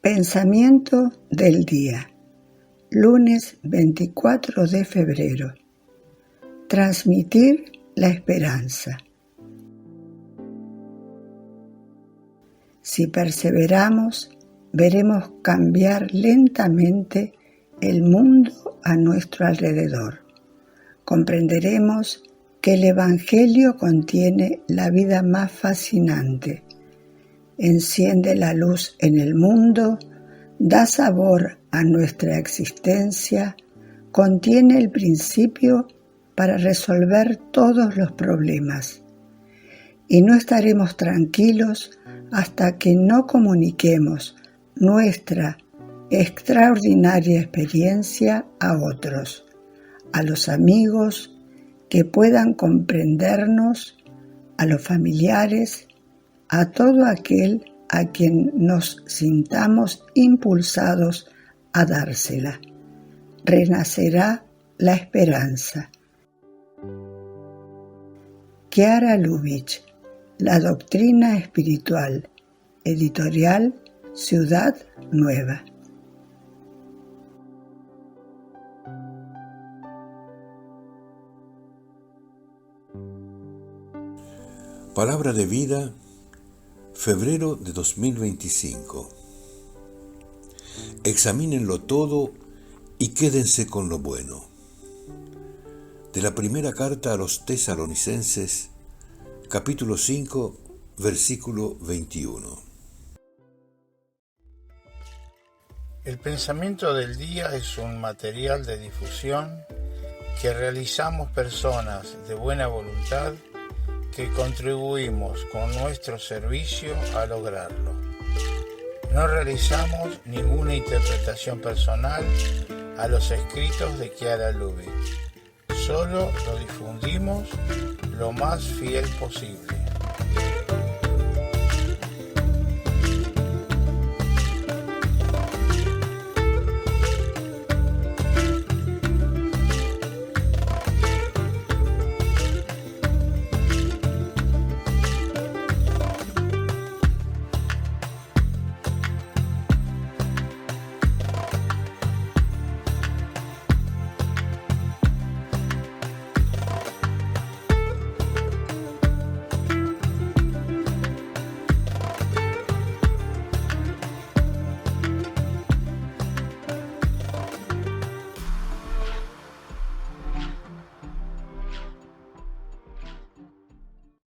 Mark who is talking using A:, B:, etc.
A: Pensamiento del día, lunes 24 de febrero. Transmitir la esperanza. Si perseveramos, veremos cambiar lentamente el mundo a nuestro alrededor. Comprenderemos que el Evangelio contiene la vida más fascinante. Enciende la luz en el mundo, da sabor a nuestra existencia, contiene el principio para resolver todos los problemas. Y no estaremos tranquilos hasta que no comuniquemos nuestra extraordinaria experiencia a otros, a los amigos que puedan comprendernos, a los familiares, a todo aquel a quien nos sintamos impulsados a dársela. Renacerá la esperanza. Chiara Lubich, La Doctrina Espiritual, editorial Ciudad Nueva.
B: Palabra de vida, febrero de 2025. Examínenlo todo y quédense con lo bueno. De la primera carta a los Tesalonicenses, capítulo 5, versículo 21.
C: El pensamiento del día es un material de difusión que realizamos personas de buena voluntad que contribuimos con nuestro servicio a lograrlo. No realizamos ninguna interpretación personal a los escritos de Chiara Lubich. Solo lo difundimos lo más fiel posible.